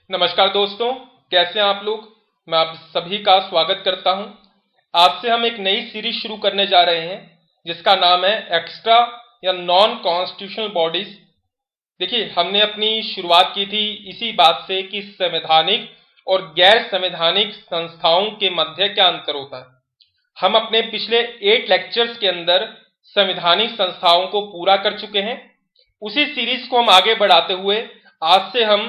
नमस्कार दोस्तों, कैसे हैं आप लोग। मैं आप सभी का स्वागत करता हूं। आज से हम एक नई सीरीज शुरू करने जा रहे हैं जिसका नाम है एक्स्ट्रा या नॉन कॉन्स्टिट्यूशनल बॉडीज। देखिए, हमने अपनी शुरुआत की थी इसी बात से कि संवैधानिक और गैर संवैधानिक संस्थाओं के मध्य क्या अंतर होता है। हम अपने पिछले 8 लेक्चर्स के अंदर संवैधानिक संस्थाओं को पूरा कर चुके हैं। उसी सीरीज को हम आगे बढ़ाते हुए आज से हम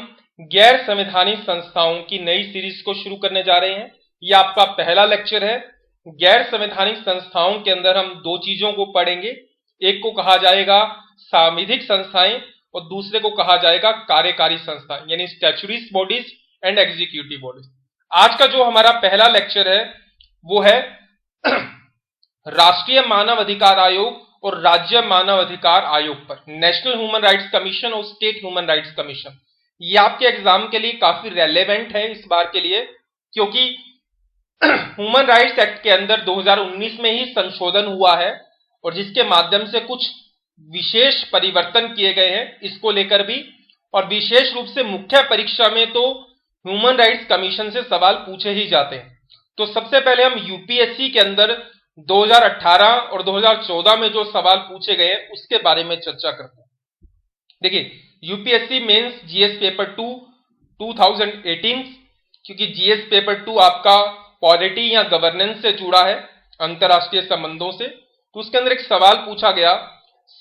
गैर संवैधानिक संस्थाओं की नई सीरीज को शुरू करने जा रहे हैं। यह आपका पहला लेक्चर है। गैर संवैधानिक संस्थाओं के अंदर हम दो चीजों को पढ़ेंगे। एक को कहा जाएगा सांविधिक संस्थाएं और दूसरे को कहा जाएगा कार्यकारी संस्थाएं, यानी statutory bodies and executive bodies. आज का जो हमारा पहला लेक्चर है वो है राष्ट्रीय मानव अधिकार आयोग और राज्य मानव अधिकार आयोग पर, नेशनल ह्यूमन राइट्स कमीशन और स्टेट ह्यूमन राइट्स कमीशन। ये आपके एग्जाम के लिए काफी रेलेवेंट है इस बार के लिए, क्योंकि ह्यूमन राइट्स एक्ट के अंदर 2019 में ही संशोधन हुआ है और जिसके माध्यम से कुछ विशेष परिवर्तन किए गए हैं इसको लेकर भी। और विशेष रूप से मुख्य परीक्षा में तो ह्यूमन राइट्स कमीशन से सवाल पूछे ही जाते हैं। तो सबसे पहले हम यूपीएससी के अंदर 2018 और 2014 में जो सवाल पूछे गए हैं उसके बारे में चर्चा करते हैं। देखिए, यूपीएससी मेंस जीएस पेपर 2 2018, क्योंकि जीएस पेपर 2 आपका पॉलिटी या गवर्नेंस से जुड़ा है, अंतरराष्ट्रीय संबंधों से। तो उसके अंदर एक सवाल पूछा गया,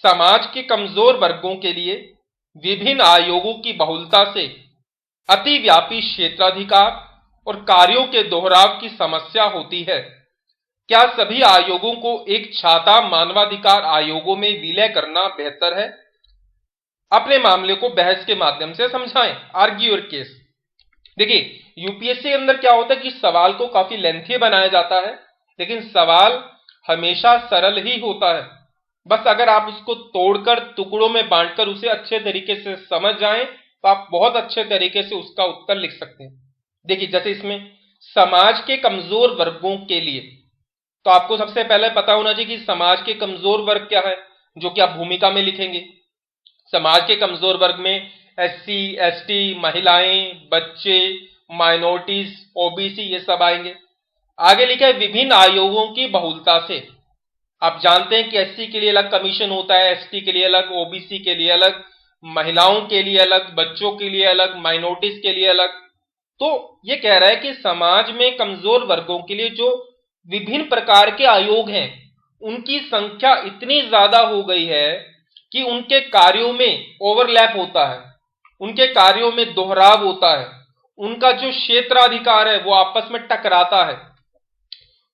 समाज के कमजोर वर्गों के लिए विभिन्न आयोगों की बहुलता से अतिव्यापी क्षेत्राधिकार और कार्यों के दोहराव की समस्या होती है। क्या सभी आयोगों को एक छाता मानवाधिकार आयोगों में विलय करना बेहतर है? अपने मामले को बहस के माध्यम से समझाएं, आर्ग्यू योर केस। देखिए, यूपीएससी के अंदर क्या होता है कि सवाल को काफी लेंथी बनाया जाता है, लेकिन सवाल हमेशा सरल ही होता है। बस अगर आप उसको तोड़कर टुकड़ों में बांटकर उसे अच्छे तरीके से समझ जाएं तो आप बहुत अच्छे तरीके से उसका उत्तर लिख सकते हैं। देखिए, जैसे इसमें समाज के कमजोर वर्गों के लिए, तो आपको सबसे पहले पता होना चाहिए कि समाज के कमजोर वर्ग क्या है, जो कि आप भूमिका में लिखेंगे। समाज के कमजोर वर्ग में एससी, एसटी, महिलाएं, बच्चे, माइनॉरिटीज, ओबीसी, ये सब आएंगे। आगे लिखा है विभिन्न आयोगों की बहुलता से। आप जानते हैं कि एससी के लिए अलग कमीशन होता है, एसटी के लिए अलग, ओबीसी के लिए अलग, महिलाओं के लिए अलग, बच्चों के लिए अलग, माइनॉरिटीज के लिए अलग। तो ये कह रहा है कि समाज में कमजोर वर्गों के लिए जो विभिन्न प्रकार के आयोग हैं उनकी संख्या इतनी ज्यादा हो गई है कि उनके कार्यों में ओवरलैप होता है, उनके कार्यों में दोहराव होता है, उनका जो क्षेत्राधिकार है वो आपस में टकराता है।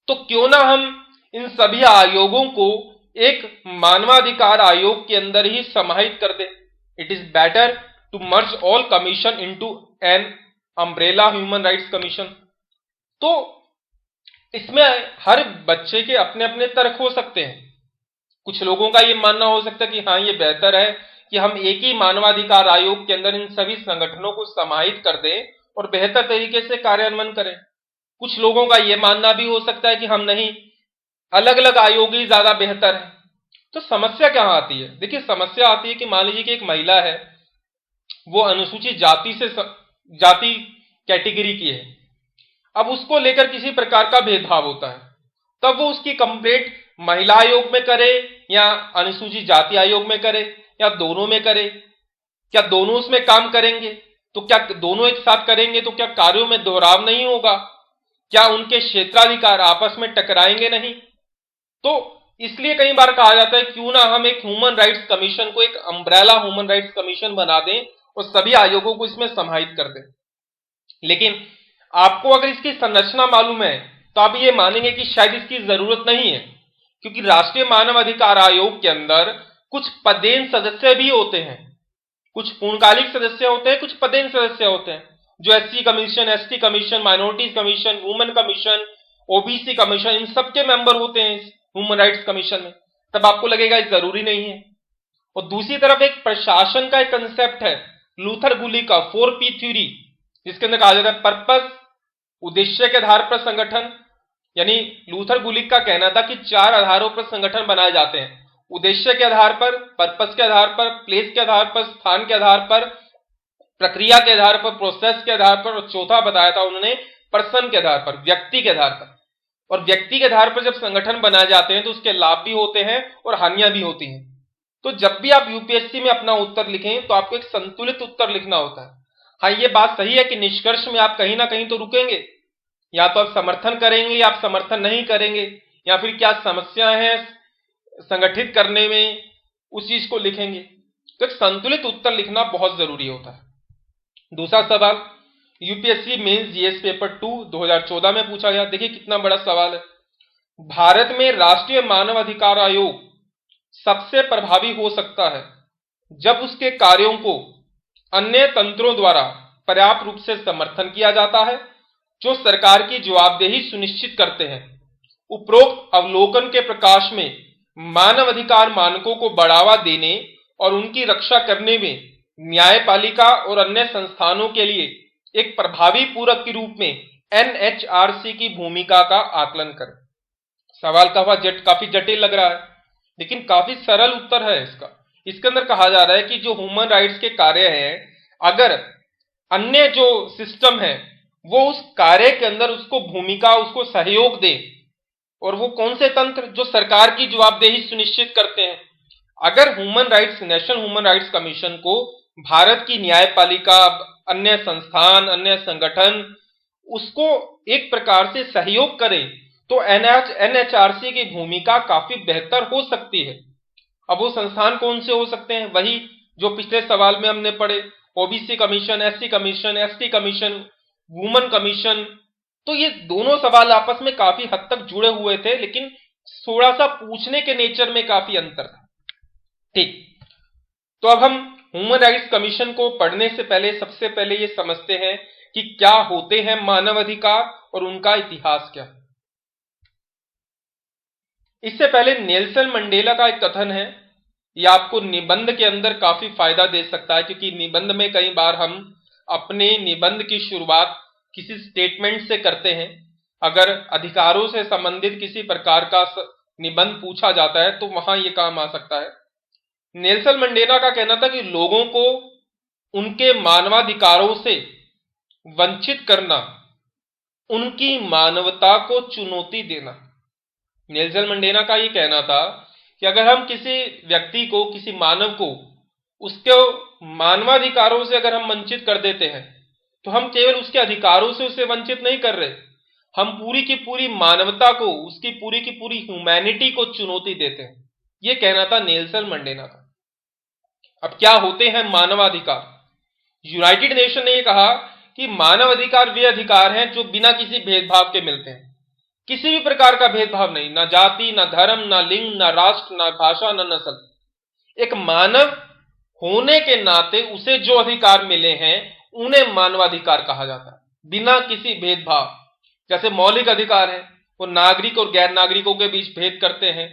तो क्यों ना हम इन सभी आयोगों को एक मानवाधिकार आयोग के अंदर ही समाहित कर दें। It is better to merge all commission into an umbrella human rights commission. तो इसमें हर बच्चे के अपने अपने तर्क हो सकते हैं। कुछ लोगों का ये मानना हो सकता है कि हाँ, ये बेहतर है कि हम एक ही मानवाधिकार आयोग के अंदर इन सभी संगठनों को समाहित कर दें और बेहतर तरीके से कार्यान्वयन करें। कुछ लोगों का यह मानना भी हो सकता है कि हम नहीं, अलग अलग आयोग ही ज्यादा बेहतर है। तो समस्या कहां आती है? देखिए, समस्या आती है कि मान लीजिए कि एक महिला है, वो अनुसूचित जाति कैटेगरी की है। अब उसको लेकर किसी प्रकार का भेदभाव होता है, तब वो उसकी कंप्लेंट महिला आयोग में करे या अनुसूचित जाति आयोग में करे या दोनों में करे। क्या दोनों उसमें काम करेंगे? तो क्या दोनों एक साथ करेंगे तो क्या कार्यों में दोहराव नहीं होगा? क्या उनके क्षेत्राधिकार आपस में टकराएंगे नहीं? तो इसलिए कई बार कहा जाता है क्यों ना हम एक ह्यूमन राइट्स कमीशन को एक अम्ब्रेला ह्यूमन राइट्स कमीशन बना दें और सभी आयोगों को इसमें समाहित कर दें। लेकिन आपको अगर इसकी संरचना मालूम है तो आप ये मानेंगे कि शायद इसकी जरूरत नहीं है, क्योंकि राष्ट्रीय मानव अधिकार आयोग के अंदर कुछ पदेन सदस्य भी होते हैं, कुछ पूर्णकालिक सदस्य होते हैं, कुछ पदेन सदस्य होते हैं, जो SC commission, ST commission, minorities commission, women commission, OBC commission, इन सबके मेंबर होते हैं ह्यूमन राइट्स कमीशन में। तब आपको लगेगा ये जरूरी नहीं है। और दूसरी तरफ एक प्रशासन का एक कंसेप्ट है लूथर गुली का 4P थ्योरी, जिसके अंदर कहा जाता है पर्पस, उद्देश्य के आधार पर संगठन। यानी लूथर गुलिक का कहना था कि 4 आधारों पर संगठन बनाए जाते हैं, उद्देश्य के आधार पर, पर्पस के आधार पर, प्लेस के आधार पर, स्थान के आधार पर, प्रक्रिया के आधार पर, प्रोसेस के आधार पर, और चौथा बताया था उन्होंने पर्सन के आधार पर, व्यक्ति के आधार पर। और व्यक्ति के आधार पर जब संगठन बनाए जाते हैं तो उसके लाभ भी होते हैं और हानियां भी होती हैं। तो जब भी आप यूपीएससी में अपना उत्तर लिखें तो आपको एक संतुलित उत्तर लिखना होता है। हाँ, ये बात सही है कि निष्कर्ष में आप कहीं ना कहीं तो रुकेंगे, या तो आप समर्थन करेंगे या आप समर्थन नहीं करेंगे, या फिर क्या समस्या है संगठित करने में, उस चीज को लिखेंगे। तो एक संतुलित उत्तर लिखना बहुत जरूरी होता है। दूसरा सवाल यूपीएससी मेंस जीएस पेपर 2 2014 में पूछा गया। देखिए कितना बड़ा सवाल है। भारत में राष्ट्रीय मानव अधिकार आयोग सबसे प्रभावी हो सकता है जब उसके कार्यों को अन्य तंत्रों द्वारा पर्याप्त रूप से समर्थन किया जाता है, जो सरकार की जवाबदेही सुनिश्चित करते हैं। उपरोक्त अवलोकन के प्रकाश में मानव अधिकार मानकों को बढ़ावा देने और उनकी रक्षा करने में न्यायपालिका और अन्य संस्थानों के लिए एक प्रभावी पूरक के रूप में एनएचआरसी की भूमिका का आकलन करें। सवाल काफी जटिल लग रहा है, लेकिन काफी सरल उत्तर है इसका। इसके अंदर कहा जा रहा है कि जो ह्यूमन राइट्स के कार्य हैं, अगर अन्य जो सिस्टम है वो उस कार्य के अंदर उसको भूमिका, उसको सहयोग दे, और वो कौन से तंत्र, जो सरकार की जवाबदेही सुनिश्चित करते हैं। अगर human rights, national human rights commission को भारत की न्यायपालिका, अन्य संस्थान, अन्य संगठन उसको एक प्रकार से सहयोग करें तो एनएचआरसी की भूमिका काफी बेहतर हो सकती है। अब वो संस्थान कौन से हो सकते हैं? वही जो पिछले सवाल में हमने पढ़े, OBC commission, SC commission, ST commission, woman commission. तो ये दोनों सवाल आपस में काफी हद तक जुड़े हुए थे, लेकिन थोड़ा सा पूछने के नेचर में काफी अंतर था। ठीक, तो अब हम ह्यूमन राइट्स कमीशन को पढ़ने से पहले सबसे पहले ये समझते हैं कि क्या होते हैं मानव अधिकार और उनका इतिहास क्या है। इससे पहले नेल्सन मंडेला का एक कथन है, यह आपको निबंध के अंदर काफी फायदा दे सकता है, क्योंकि निबंध में कई बार हम अपने निबंध की शुरुआत किसी स्टेटमेंट से करते हैं। अगर अधिकारों से संबंधित किसी प्रकार का निबंध पूछा जाता है तो वहां यह काम आ सकता है। नेल्सन मंडेला का कहना था कि लोगों को उनके मानवाधिकारों से वंचित करना, उनकी मानवता को चुनौती देना। नेल्सन मंडेला का यह कहना था कि अगर हम किसी व्यक्ति को, किसी मानव को, उसके मानवाधिकारों से अगर हम वंचित कर देते हैं तो हम केवल उसके अधिकारों से उसे वंचित नहीं कर रहे, हम पूरी की पूरी मानवता को, उसकी पूरी की पूरी ह्यूमैनिटी को चुनौती देते हैं। यह कहना था नेल्सन मंडेला का। अब क्या होते हैं मानवाधिकार? यूनाइटेड नेशन ने यह कहा कि मानव अधिकार वे अधिकार हैं जो बिना किसी भेदभाव के मिलते हैं। किसी भी प्रकार का भेदभाव नहीं, ना जाति, ना धर्म, ना लिंग, ना राष्ट्र, ना भाषा, ना नस्ल। एक मानव होने के नाते उसे जो अधिकार मिले हैं उन्हें मानवाधिकार कहा जाता है, बिना किसी भेदभाव। जैसे मौलिक अधिकार है, वो नागरिक और गैर नागरिकों के बीच भेद करते हैं,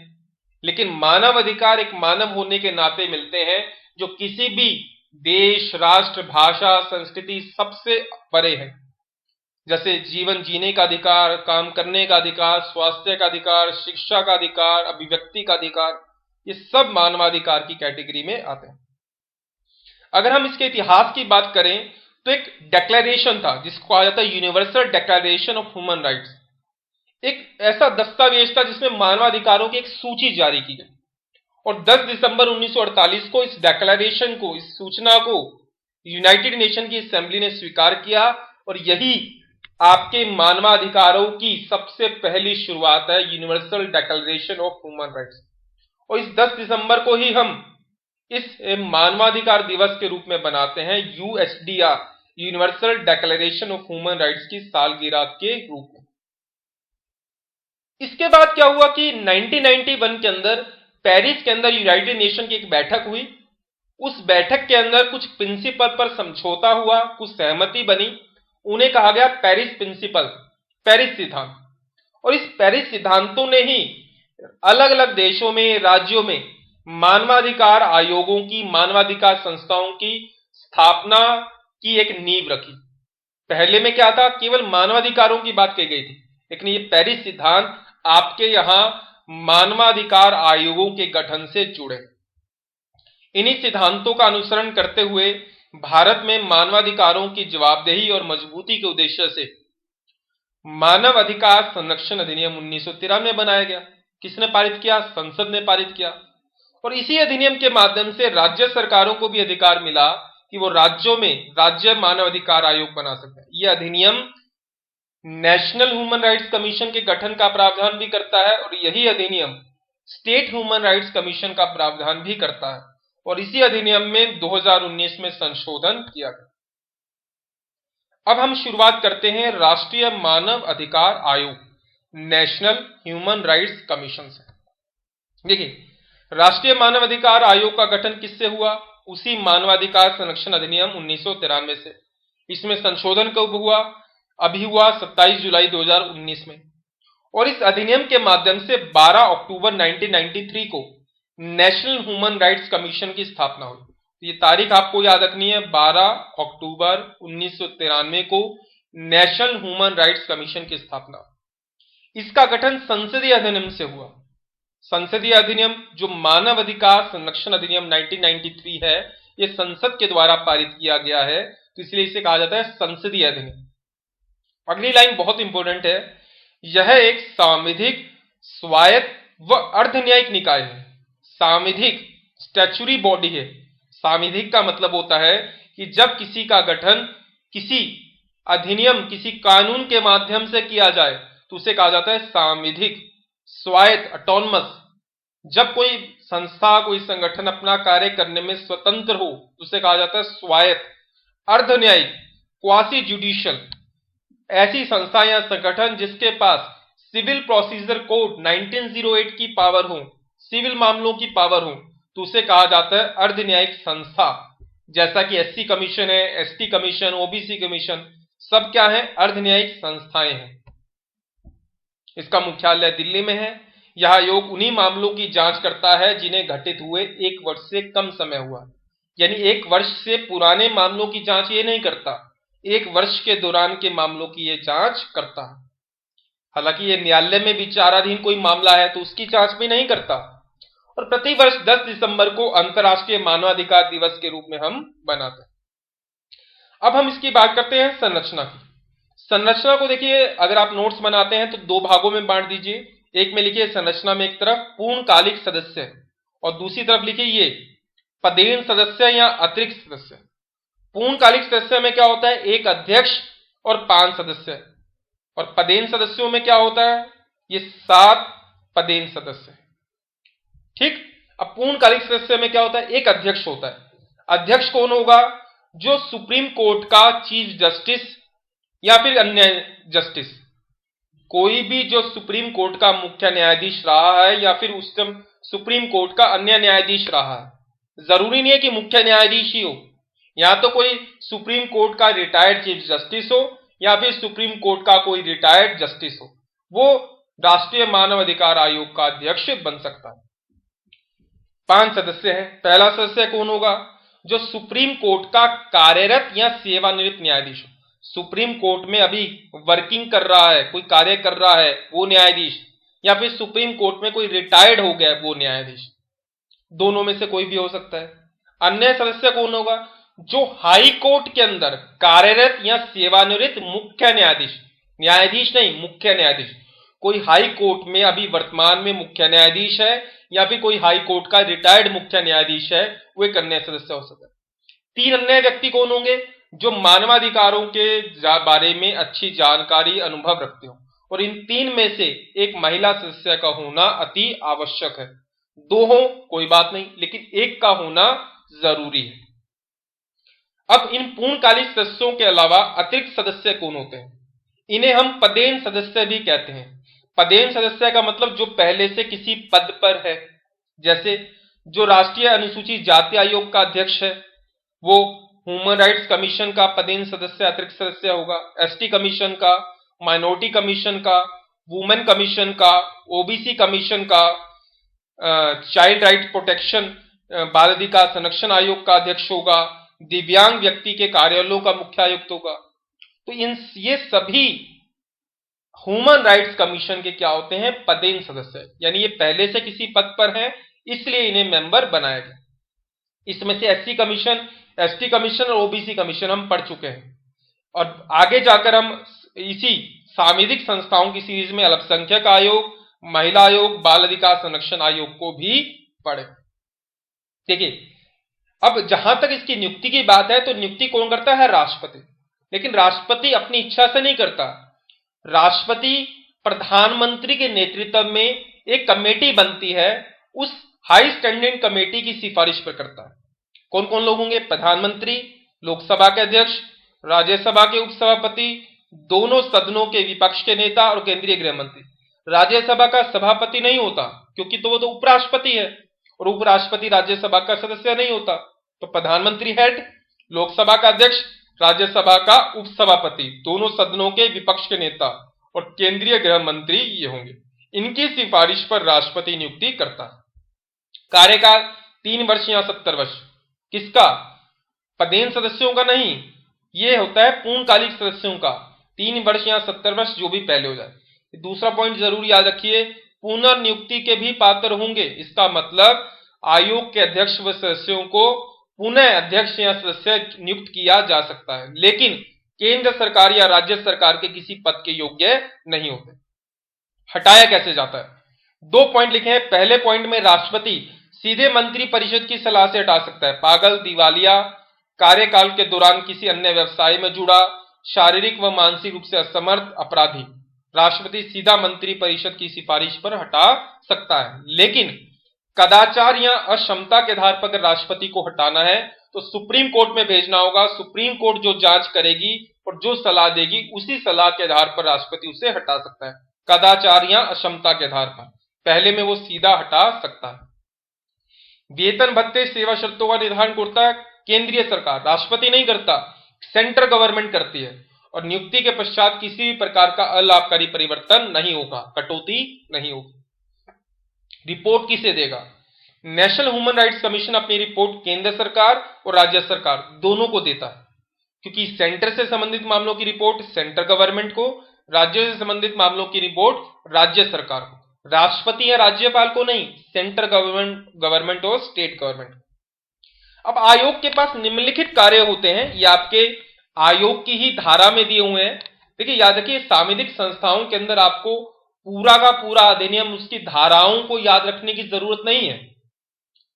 लेकिन मानव अधिकार एक मानव होने के नाते मिलते हैं जो किसी भी देश, राष्ट्र, भाषा, संस्कृति सबसे परे है। जैसे जीवन जीने का अधिकार, काम करने का अधिकार, स्वास्थ्य का अधिकार, शिक्षा का अधिकार, अभिव्यक्ति का अधिकार, ये सब मानवाधिकार की कैटेगरी में आते हैं। अगर हम इसके इतिहास की बात करें तो एक डिक्लेरेशन था जिसको कहा जाता है universal Declaration of Human rights. एक ऐसा दस्तावेज था जिसमें मानवाधिकारों की एक सूची जारी की गई, और 10 दिसंबर 1948 को इस डिक्लेरेशन को, इस सूचना को यूनाइटेड नेशन की असेंबली ने स्वीकार किया, और यही आपके मानवाधिकारों की सबसे पहली शुरुआत है, universal Declaration of Human rights. और इस 10 दिसंबर को ही हम इस मानवाधिकार दिवस के रूप में बनाते हैं, UHDR, Universal Declaration of Human Rights की सालगिरह के रूप में। इसके बाद क्या हुआ कि 1991 के अंदर पेरिस के अंदर यूनाइटेड नेशन की एक बैठक हुई। उस बैठक के अंदर कुछ प्रिंसिपल पर समझौता हुआ, कुछ सहमति बनी, उन्हें कहा गया पेरिस प्रिंसिपल, पेरिस सिद्धांत। और इस पेरिस सिद्धांतों ने ही अलग अलग देशों में, राज्यों में मानवाधिकार आयोगों की, मानवाधिकार संस्थाओं की स्थापना की एक नींव रखी। पहले में क्या था, केवल मानवाधिकारों की बात कही गई थी, लेकिन ये पेरिस सिद्धांत आपके यहां मानवाधिकार आयोगों के गठन से जुड़े। इन्हीं सिद्धांतों का अनुसरण करते हुए भारत में मानवाधिकारों की जवाबदेही और मजबूती के उद्देश्य से मानव अधिकार संरक्षण अधिनियम 1993 बनाया गया। किसने पारित किया? संसद ने पारित किया। और इसी अधिनियम के माध्यम से राज्य सरकारों को भी अधिकार मिला कि वो राज्यों में राज्य मानव अधिकार आयोग बना सकते हैं। यह अधिनियम नेशनल ह्यूमन राइट्स कमीशन के गठन का प्रावधान भी करता है और यही अधिनियम स्टेट ह्यूमन राइट्स कमीशन का प्रावधान भी करता है। और इसी अधिनियम में 2019 में संशोधन किया गया। अब हम शुरुआत करते हैं राष्ट्रीय मानव अधिकार आयोग नेशनल ह्यूमन राइट्स कमीशन से। देखिए, राष्ट्रीय मानव अधिकार आयोग का गठन किससे हुआ? उसी मानवाधिकार संरक्षण अधिनियम 1993 से। इसमें संशोधन कब हुआ? अभी हुआ 27 जुलाई 2019 में। और इस अधिनियम के माध्यम से 12 अक्टूबर 1993 को नेशनल ह्यूमन राइट्स कमीशन की स्थापना हुई। ये तारीख आपको याद रखनी है, 12 अक्टूबर 1993 को नेशनल ह्यूमन राइट्स कमीशन की स्थापना। इसका गठन संसदीय अधिनियम से हुआ। संसदीय अधिनियम जो मानव अधिकार संरक्षण अधिनियम 1993 है, यह संसद के द्वारा पारित किया गया है, तो इसलिए इसे कहा जाता है संसदीय अधिनियम। अगली लाइन बहुत इंपॉर्टेंट है। यह एक सांविधिक, स्वायत्त व अर्ध न्यायिक निकाय है। सांविधिक स्टैच्यूरी बॉडी है। सांविधिक का मतलब होता है कि जब किसी का गठन किसी अधिनियम, किसी कानून के माध्यम से किया जाए तो उसे कहा जाता है सांविधिक, स्वायत्त, ऑटोनमस। जब कोई संस्था, कोई संगठन अपना कार्य करने में स्वतंत्र हो तो उसे कहा जाता है स्वायत्त। अर्ध न्यायिक, क्वासी जुडिशियल, ऐसी संस्था या संगठन जिसके पास सिविल प्रोसीजर कोड 1908 की पावर हो, सिविल मामलों की पावर हो, तो उसे कहा जाता है अर्ध न्यायिक संस्था। जैसा कि एससी कमीशन है, एसटी कमीशन, ओबीसी कमीशन, सब क्या है? अर्ध न्यायिक संस्थाएं हैं। इसका मुख्यालय दिल्ली में है। यह आयोग उन्हीं मामलों की जांच करता है जिन्हें घटित हुए 1 वर्ष से कम समय हुआ। यानी 1 वर्ष से पुराने मामलों की जांच ये नहीं करता, 1 वर्ष के दौरान के मामलों की ये जांच करता है। हालांकि ये न्यायालय में विचाराधीन कोई मामला है तो उसकी जांच भी नहीं करता। और प्रतिवर्ष 10 दिसंबर को अंतर्राष्ट्रीय मानवाधिकार दिवस के रूप में हम मनाते हैं। अब हम इसकी बात करते हैं संरचना की। संरचना को देखिए, अगर आप नोट्स बनाते हैं तो 2 भागों में बांट दीजिए। एक में लिखिए संरचना में एक तरफ पूर्णकालिक सदस्य और दूसरी तरफ लिखिए ये पदेन सदस्य या अतिरिक्त सदस्य। पूर्णकालिक सदस्य में क्या होता है? 1 अध्यक्ष और 5 सदस्य। और पदेन सदस्यों में क्या होता है? ये 7 पदेन सदस्य। ठीक। अब पूर्णकालिक सदस्य में क्या होता है? 1 अध्यक्ष होता है। अध्यक्ष कौन होगा? जो सुप्रीम कोर्ट का चीफ जस्टिस या फिर अन्य जस्टिस, कोई भी जो सुप्रीम कोर्ट का मुख्य न्यायाधीश रहा है या फिर उस टाइम सुप्रीम कोर्ट का अन्य न्यायाधीश रहा है। जरूरी नहीं है कि मुख्य न्यायाधीश ही हो, या तो कोई सुप्रीम कोर्ट का रिटायर्ड चीफ जस्टिस हो या फिर सुप्रीम कोर्ट का कोई रिटायर्ड जस्टिस हो, वो राष्ट्रीय मानव अधिकार आयोग का अध्यक्ष बन सकता है। 5 सदस्य हैं। पहला सदस्य कौन होगा? जो सुप्रीम कोर्ट का कार्यरत या सेवानिवृत्त न्यायाधीश हो। सुप्रीम कोर्ट में अभी वर्किंग कर रहा है, कोई कार्य कर रहा है वो न्यायाधीश, या फिर सुप्रीम कोर्ट में कोई रिटायर्ड हो गया है वो न्यायाधीश, दोनों में से कोई भी हो सकता है। अन्य सदस्य कौन होगा? जो हाई कोर्ट के अंदर कार्यरत या सेवानिवृत्त मुख्य न्यायाधीश, न्यायाधीश नहीं, मुख्य न्यायाधीश। कोई हाई कोर्ट में अभी वर्तमान में मुख्य न्यायाधीश है या फिर कोई हाई कोर्ट का रिटायर्ड मुख्य न्यायाधीश है, वो एक अन्य सदस्य हो सकता है। 3 अन्य व्यक्ति कौन होंगे? जो मानवाधिकारों के बारे में अच्छी जानकारी, अनुभव रखते हो। और इन 3 में से एक महिला सदस्य का होना अति आवश्यक है। 2 हो कोई बात नहीं, लेकिन 1 का होना जरूरी है। अब इन पूर्णकालिक सदस्यों के अलावा अतिरिक्त सदस्य कौन होते हैं? इन्हें हम पदेन सदस्य भी कहते हैं। पदेन सदस्य का मतलब जो पहले से किसी पद पर है। जैसे जो राष्ट्रीय अनुसूचित जाति आयोग का अध्यक्ष है वो ह्यूमन राइट्स कमीशन का पदेन सदस्य, अतिरिक्त सदस्य होगा। एसटी कमीशन का, माइनॉरिटी कमीशन का, वुमेन कमीशन का, ओबीसी कमीशन का, चाइल्ड राइट प्रोटेक्शन, बाल अधिकार संरक्षण आयोग का अध्यक्ष होगा। दिव्यांग व्यक्ति के कार्यालयों का मुख्य आयुक्त होगा। तो ये सभी ह्यूमन राइट्स कमीशन के क्या होते हैं? पदेन सदस्य। यानी ये पहले से किसी पद पर हैं, इसलिए इन्हें मेंबर बनाया गया। इसमें से एससी कमीशन, एसटी कमीशन और ओबीसी कमीशन हम पढ़ चुके हैं, और आगे जाकर हम इसी सामाजिक संस्थाओं की सीरीज में अल्पसंख्यक आयोग, महिला आयोग, बाल अधिकार संरक्षण आयोग को भी पढ़े। देखिए, अब जहां तक इसकी नियुक्ति की बात है तो नियुक्ति कौन करता है? राष्ट्रपति। लेकिन राष्ट्रपति अपनी इच्छा से नहीं करता। राष्ट्रपति प्रधानमंत्री के नेतृत्व में एक कमेटी बनती है, उस हाई स्टैंडिंग कमेटी की सिफारिश पर करता है। कौन कौन लोग होंगे? प्रधानमंत्री, लोकसभा के अध्यक्ष, राज्यसभा के उपसभापति, दोनों सदनों के विपक्ष के नेता और केंद्रीय गृह मंत्री। राज्यसभा का सभापति नहीं होता क्योंकि वो तो उपराष्ट्रपति है, और उपराष्ट्रपति राज्यसभा का सदस्य नहीं होता। तो प्रधानमंत्री हेड, लोकसभा का अध्यक्ष, राज्यसभा का उपसभापति, दोनों सदनों के विपक्ष के नेता और केंद्रीय गृह मंत्री ये होंगे। इनकी सिफारिश पर राष्ट्रपति नियुक्ति करता है। कार्यकाल 3 वर्ष या 70 वर्ष। किसका? पदेन सदस्यों का नहीं, ये होता है पूर्णकालिक सदस्यों का। 3 वर्ष या 70 वर्ष, जो भी पहले हो जाए। दूसरा पॉइंट जरूर याद रखिए, पुनर्नियुक्ति के भी पात्र होंगे। इसका मतलब आयोग के अध्यक्ष व सदस्यों को पुनः अध्यक्ष या सदस्य नियुक्त किया जा सकता है, लेकिन केंद्र सरकार या राज्य सरकार के किसी पद के योग्य नहीं होते। हटाया कैसे जाता है? 2 पॉइंट लिखे हैं। पहले पॉइंट में राष्ट्रपति सीधे मंत्री परिषद की सलाह से हटा सकता है। पागल, दिवालिया, कार्यकाल के दौरान किसी अन्य व्यवसाय में जुड़ा, शारीरिक व मानसिक रूप से असमर्थ अपराधी, राष्ट्रपति सीधा मंत्री परिषद की सिफारिश पर हटा सकता है। लेकिन कदाचार या अक्षमता के आधार पर अगर राष्ट्रपति को हटाना है तो सुप्रीम कोर्ट में भेजना होगा। सुप्रीम कोर्ट जो जांच करेगी और जो सलाह देगी, उसी सलाह के आधार पर राष्ट्रपति उसे हटा सकता है, कदाचार या अक्षमता के आधार पर। पहले में वो सीधा हटा सकता है। वेतन भत्ते सेवा शर्तों का निर्धारण करता है केंद्रीय सरकार, राष्ट्रपति नहीं करता, सेंट्रल गवर्नमेंट करती है। और नियुक्ति के पश्चात किसी भी प्रकार का अलाभकारी परिवर्तन नहीं होगा, कटौती नहीं होगी। रिपोर्ट किसे देगा? नेशनल ह्यूमन राइट्स कमीशन अपनी रिपोर्ट केंद्र सरकार और राज्य सरकार दोनों को देता है, क्योंकि सेंटर से संबंधित मामलों की रिपोर्ट सेंट्रल गवर्नमेंट को, राज्य से संबंधित मामलों की रिपोर्ट राज्य सरकार को, राष्ट्रपति या राज्यपाल को नहीं, सेंट्रल गवर्नमेंट और स्टेट गवर्नमेंट। अब आयोग के पास निम्नलिखित कार्य होते हैं, ये आपके आयोग की ही धारा में दिए हुए हैं। देखिए, याद रखिए, सामाजिक संस्थाओं के अंदर आपको पूरा का पूरा अधिनियम, उसकी धाराओं को याद रखने की जरूरत नहीं है।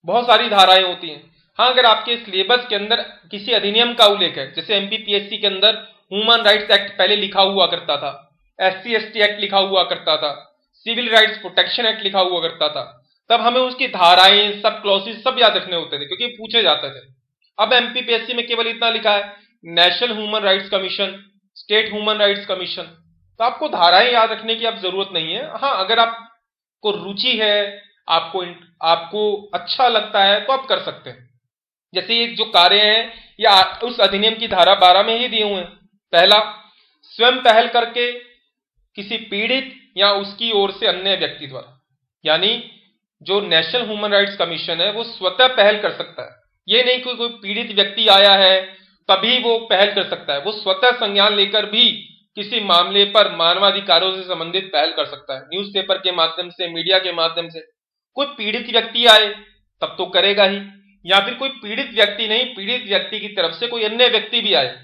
बहुत सारी धाराएं होती हैं। हाँ, अगर आपके सिलेबस के अंदर किसी अधिनियम का उल्लेख है, जैसे एमपीपीएससी के अंदर ह्यूमन राइट्स एक्ट पहले लिखा हुआ करता था, एससी एसटी एक्ट लिखा हुआ करता था, सिविल राइट्स प्रोटेक्शन एक्ट लिखा हुआ करता था, तब हमें उसकी धाराएं, सब क्लॉसेस सब याद रखने होते थे, क्योंकि पूछे जाते थे। अब एमपीपीएससी में केवल इतना लिखा है, national human rights commission, state human rights commission, तो आपको धाराएं याद रखने की अब जरूरत नहीं है। हाँ, अगर आपको रुचि है, आपको अच्छा लगता है, तो आप कर सकते हैं। जैसे ये जो कार्य हैं, या उस अधिनियम की धारा 12 में ही दिए हुए हैं। पहला, स्वयं पहल करके किसी पीड़ित या उसकी ओर से अन्य व्यक्ति द्वारा, यानी जो नेशनल ह्यूमन राइट्स कमीशन है वो स्वतः पहल कर सकता है। ये नहीं कोई पीड़ित व्यक्ति आया है तभी वो पहल कर सकता है, वो स्वतः संज्ञान लेकर भी किसी मामले पर मानवाधिकारों से संबंधित पहल कर सकता है। न्यूज़पेपर के माध्यम से, मीडिया के माध्यम से। कोई पीड़ित व्यक्ति आए तब तो करेगा ही, या फिर कोई पीड़ित व्यक्ति नहीं, पीड़ित व्यक्ति की तरफ से कोई अन्य व्यक्ति भी आए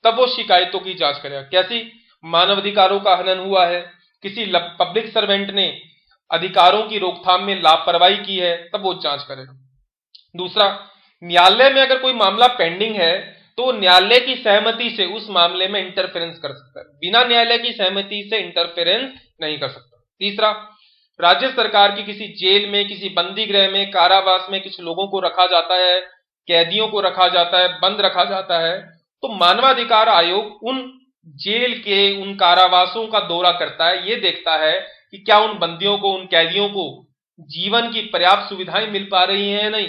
तब वो शिकायतों की जांच करेगा। कैसी? मानवाधिकारों का हनन हुआ है, किसी पब्लिक सर्वेंट ने अधिकारों की रोकथाम में लापरवाही की है, तब वो जांच करेगा। दूसरा, न्यायालय में अगर कोई मामला पेंडिंग है तो न्यायालय की सहमति से उस मामले में इंटरफेरेंस कर सकता है, बिना न्यायालय की सहमति से इंटरफेरेंस नहीं कर सकता। तीसरा, राज्य सरकार की किसी जेल में, किसी बंदी गृह में, कारावास में कुछ लोगों को रखा जाता है, कैदियों को रखा जाता है, बंद रखा जाता है, तो मानवाधिकार आयोग उन जेल के, उन कारावासों का दौरा करता है। ये देखता है कि क्या उन बंदियों को, उन कैदियों को जीवन की पर्याप्त सुविधाएं मिल पा रही हैं या नहीं,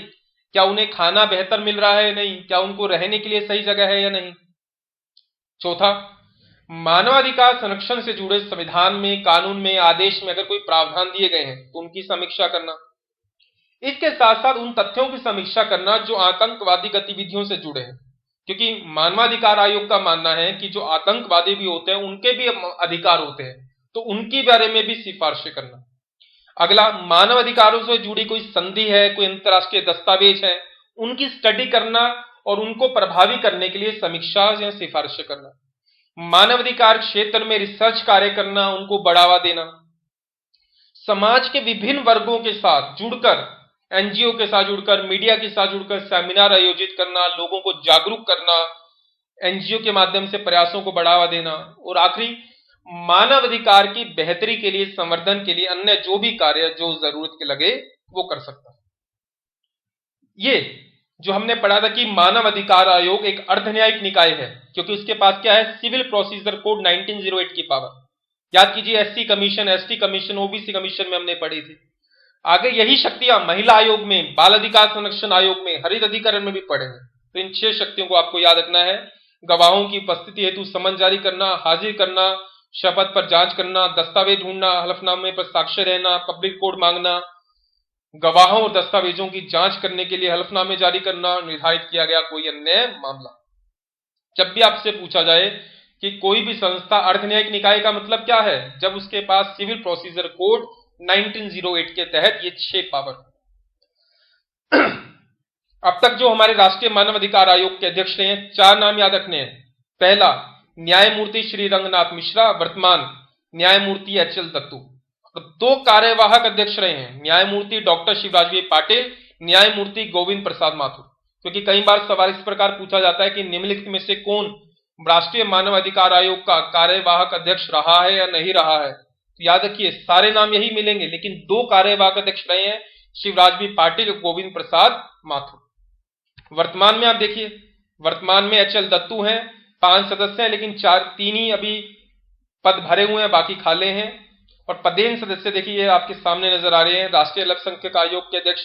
क्या उन्हें खाना बेहतर मिल रहा है या नहीं, क्या उनको रहने के लिए सही जगह है या नहीं। चौथा, मानवाधिकार संरक्षण से जुड़े संविधान में, कानून में, आदेश में अगर कोई प्रावधान दिए गए हैं तो उनकी समीक्षा करना। इसके साथ साथ उन तथ्यों की समीक्षा करना जो आतंकवादी गतिविधियों से जुड़े हैं, क्योंकि मानवाधिकार आयोग का मानना है कि जो आतंकवादी भी होते हैं उनके भी अधिकार होते हैं, तो उनके बारे में भी सिफारिशें करना। अगला, मानव अधिकारों से जुड़ी कोई संधि है, कोई अंतर्राष्ट्रीय दस्तावेज है, उनकी स्टडी करना और उनको प्रभावी करने के लिए समीक्षा या सिफारिशें करना, मानवाधिकार क्षेत्र में रिसर्च कार्य करना, उनको बढ़ावा देना, समाज के विभिन्न वर्गों के साथ जुड़कर, एनजीओ के साथ जुड़कर, मीडिया के साथ जुड़कर सेमिनार आयोजित करना, लोगों को जागरूक करना, एनजीओ के माध्यम से प्रयासों को बढ़ावा देना, और आखिरी मानव अधिकार की बेहतरी के लिए, संवर्धन के लिए अन्य जो भी कार्य जो जरूरत के लगे वो कर सकता है। ये जो हमने पढ़ा था कि मानव अधिकार आयोग एक अर्धन्यायिक निकाय है, क्योंकि उसके पास क्या है, सिविल प्रोसीजर कोड 1908 की पावर। याद कीजिए, SC commission, ST commission, OBC commission में हमने पढ़ी थी। आगे यही शक्तियां महिला आयोग में, बाल अधिकार संरक्षण आयोग में, हरित अधिकरण में भी पढ़े हैं। तो इन 6 शक्तियों को आपको याद रखना है। गवाहों की उपस्थिति हेतु समन जारी करना, हाजिर करना, शपथ पर जांच करना, दस्तावेज ढूंढना, हलफनामे पर साक्ष्य रहना, पब्लिक कोड मांगना, गवाहों और दस्तावेजों की जांच करने के लिए हलफनामे जारी करना, निर्धारित किया गया कोई अन्य मामला। जब भी आपसे पूछा जाए कि कोई भी संस्था अर्धन्यायिक निकाय का मतलब क्या है, जब उसके पास सिविल प्रोसीजर कोड 1908 के तहत ये 6 पावर। अब तक जो हमारे राष्ट्रीय मानव अधिकार आयोग के अध्यक्ष रहे हैं, 4 नाम याद रखने हैं। पहला, न्यायमूर्ति श्री रंगनाथ मिश्रा, वर्तमान न्यायमूर्ति एचएल दत्तू। और 2 कार्यवाहक अध्यक्ष रहे हैं, न्यायमूर्ति डॉक्टर शिवराज बी पाटिल, न्यायमूर्ति गोविंद प्रसाद माथुर। क्योंकि कई बार सवाल इस प्रकार पूछा जाता है कि निम्नलिखित में से कौन राष्ट्रीय मानव अधिकार आयोग का कार्यवाहक अध्यक्ष रहा है या नहीं रहा है, तो याद रखिए सारे नाम यही मिलेंगे, लेकिन 2 कार्यवाहक अध्यक्ष रहे हैं, शिवराज बी पाटिल और गोविंद प्रसाद माथुर। वर्तमान में आप देखिए, वर्तमान में एचएल दत्तू हैं, 5 सदस्य हैं, लेकिन 3 ही अभी पद भरे हुए हैं, बाकी खाले हैं। और पदेन सदस्य देखिए आपके सामने नजर आ रहे हैं, राष्ट्रीय अल्पसंख्यक आयोग के अध्यक्ष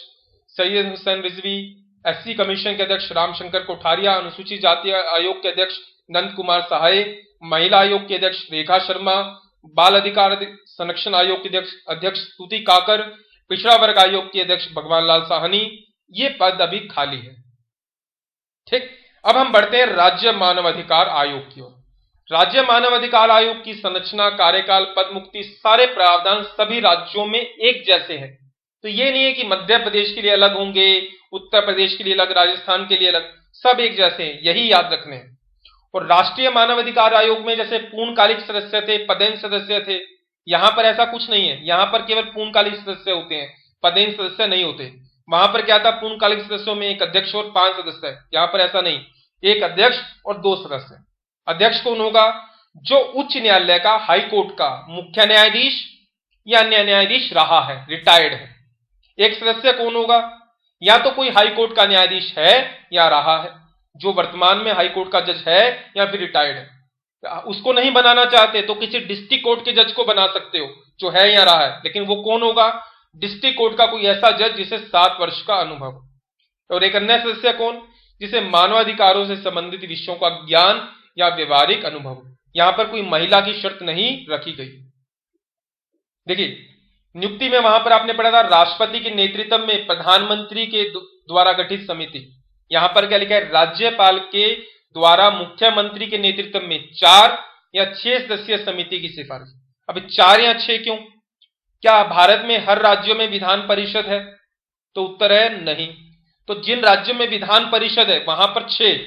सैयद हुसैन रिजवी, एससी कमीशन के अध्यक्ष रामशंकर कोठारिया, अनुसूचित जाति आयोग के अध्यक्ष नंद कुमार सहाय, महिला आयोग के अध्यक्ष रेखा शर्मा, बाल अधिकार संरक्षण आयोग के अध्यक्ष स्तुति काकर, पिछड़ा वर्ग आयोग के अध्यक्ष भगवान लाल साहनी। ये पद अभी खाली है। ठीक, अब हम बढ़ते हैं राज्य मानव अधिकार आयोग की ओर। राज्य मानव अधिकार आयोग की संरचना, कार्यकाल, पद मुक्ति, सारे प्रावधान सभी राज्यों में एक जैसे हैं। तो ये नहीं है कि मध्य प्रदेश के लिए अलग होंगे, उत्तर प्रदेश के लिए अलग, राजस्थान के लिए अलग, सब एक जैसे हैं, यही याद रखने हैं। और राष्ट्रीय मानव अधिकार आयोग में जैसे पूर्णकालिक सदस्य थे, पदेन सदस्य थे, यहां पर ऐसा कुछ नहीं है। यहां पर केवल पूर्णकालिक सदस्य होते हैं, पदेन सदस्य नहीं होते। वहां पर क्या था, पूर्णकालिक सदस्यों में 1 अध्यक्ष और 5 सदस्य है। यहां पर ऐसा नहीं, 1 अध्यक्ष और 2 सदस्य। अध्यक्ष कौन होगा, जो उच्च न्यायालय का, हाई कोर्ट का मुख्य न्यायाधीश या अन्य न्यायाधीश रहा है, रिटायर्ड है। 1 सदस्य कौन होगा, या तो कोई हाई कोर्ट का न्यायाधीश है या रहा है, जो वर्तमान में हाई कोर्ट का जज है या फिर रिटायर्ड है। उसको नहीं बनाना चाहते तो किसी डिस्ट्रिक्ट कोर्ट के जज को बना सकते हो, जो है या रहा है, लेकिन वो कौन होगा, डिस्ट्रिक्ट कोर्ट का कोई ऐसा जज जिसे 7 वर्ष का अनुभव। और एक अन्य सदस्य कौन, जिसे मानवाधिकारों से संबंधित विषयों का ज्ञान या व्यवहारिक अनुभव। यहां पर कोई महिला की शर्त नहीं रखी गई। देखिए, नियुक्ति में वहां पर आपने पढ़ा था, राष्ट्रपति के नेतृत्व में प्रधानमंत्री के द्वारा गठित समिति। यहां पर क्या लिखा है, राज्यपाल के द्वारा मुख्यमंत्री के नेतृत्व में 4 या 6 सदस्यीय समिति की सिफारिश। अब 4 या 6 क्यों, क्या भारत में हर राज्यों में विधान परिषद है, तो उत्तर है नहीं। तो जिन राज्यों में विधान परिषद है वहां पर 6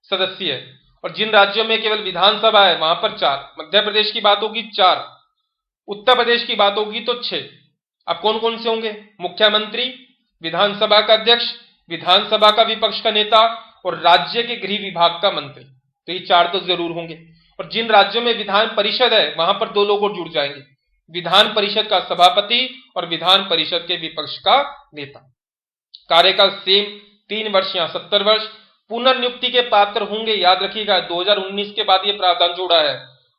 सदस्य है, और जिन राज्यों में केवल विधानसभा है वहां पर 4। मध्य प्रदेश की बात होगी 4, उत्तर प्रदेश की बात होगी तो 6। अब कौन कौन से होंगे, मुख्यमंत्री, विधानसभा का अध्यक्ष, विधानसभा का विपक्ष का नेता और राज्य के गृह विभाग का मंत्री। तो ये 4 तो जरूर होंगे। और जिन राज्यों में विधान परिषद है वहां पर 2 लोग और जुड़ जाएंगे, विधान परिषद का सभापति और विधान परिषद के विपक्ष का नेता। कार्यकाल सेम 3 वर्ष या 70 वर्ष। पुनर्नियुक्ति के पात्र होंगे, याद रखिएगा 2019 के बाद ये प्रावधान जोड़ा है,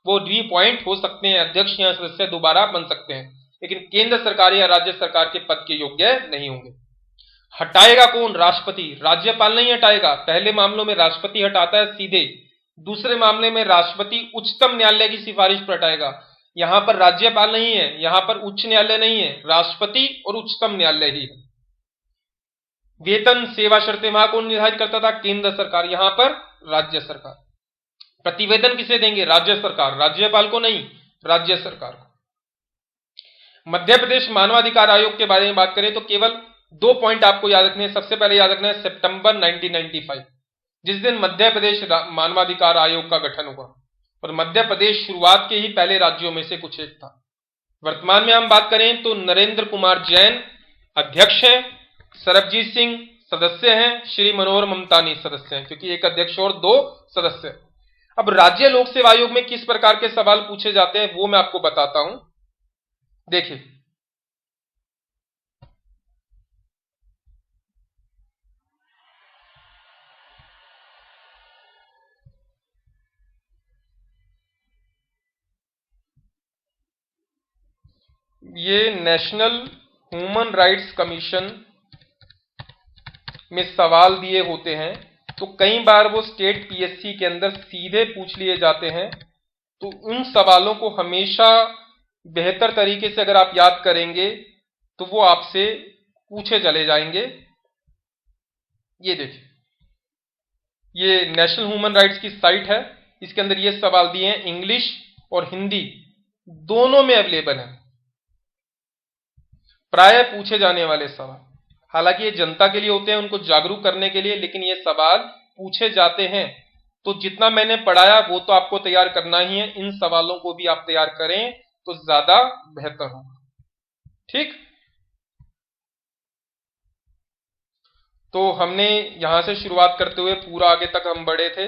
वो रीअपॉइंट हो सकते हैं, अध्यक्ष या सदस्य दोबारा बन सकते हैं, लेकिन केंद्र सरकार या राज्य सरकार के पद के योग्य नहीं होंगे। हटाएगा कौन, राष्ट्रपति, राज्यपाल नहीं हटाएगा। पहले मामलों में राष्ट्रपति हटाता है सीधे, दूसरे मामले में राष्ट्रपति उच्चतम न्यायालय की सिफारिश पर हटाएगा। यहां पर राज्यपाल नहीं है, यहां पर उच्च न्यायालय नहीं है, राष्ट्रपति और उच्चतम न्यायालय ही है। वेतन सेवा शर्तें वहां कौन निर्धारित करता था, केंद्र सरकार, यहां पर राज्य सरकार। प्रतिवेदन किसे देंगे, राज्य सरकार, राज्यपाल को नहीं, राज्य सरकार को। मध्य प्रदेश मानवाधिकार आयोग के बारे में बात करें तो केवल 2 पॉइंट आपको याद रखने हैं। सबसे पहले याद रखना है सितंबर 1995, जिस दिन मध्य प्रदेश मानवाधिकार आयोग का गठन हुआ, और मध्य प्रदेश शुरुआत के ही पहले राज्यों में से कुछ एक था। वर्तमान में हम बात करें तो नरेंद्र कुमार जैन अध्यक्ष है, सरबजीत सिंह सदस्य हैं, श्री मनोहर ममतानी सदस्य हैं, क्योंकि एक अध्यक्ष और 2 सदस्य। अब राज्य लोक सेवा आयोग में किस प्रकार के सवाल पूछे जाते हैं वो मैं आपको बताता हूं। देखिए, ये नेशनल ह्यूमन राइट्स कमीशन में सवाल दिए होते हैं, तो कई बार वो स्टेट पीएससी के अंदर सीधे पूछ लिए जाते हैं। तो उन सवालों को हमेशा बेहतर तरीके से अगर आप याद करेंगे तो वो आपसे पूछे चले जाएंगे। ये देखिए, ये नेशनल ह्यूमन राइट्स की साइट है, इसके अंदर ये सवाल दिए हैं, इंग्लिश और हिंदी दोनों में अवेलेबल है, प्राय पूछे जाने वाले सवाल। हालांकि ये जनता के लिए होते हैं, उनको जागरूक करने के लिए, लेकिन ये सवाल पूछे जाते हैं। तो जितना मैंने पढ़ाया वो तो आपको तैयार करना ही है, इन सवालों को भी आप तैयार करें तो ज्यादा बेहतर होगा। ठीक, तो हमने यहां से शुरुआत करते हुए पूरा आगे तक हम बढ़े थे।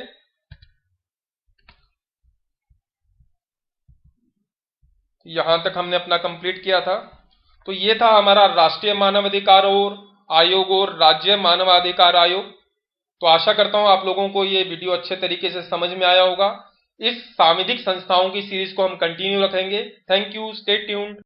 यहां तक हमने अपना कंप्लीट किया था। तो ये था हमारा राष्ट्रीय मानवाधिकार और आयोग और राज्य मानवाधिकार आयोग। तो आशा करता हूं आप लोगों को ये वीडियो अच्छे तरीके से समझ में आया होगा। इस सांविधिक संस्थाओं की सीरीज को हम कंटिन्यू रखेंगे। Thank you, stay tuned.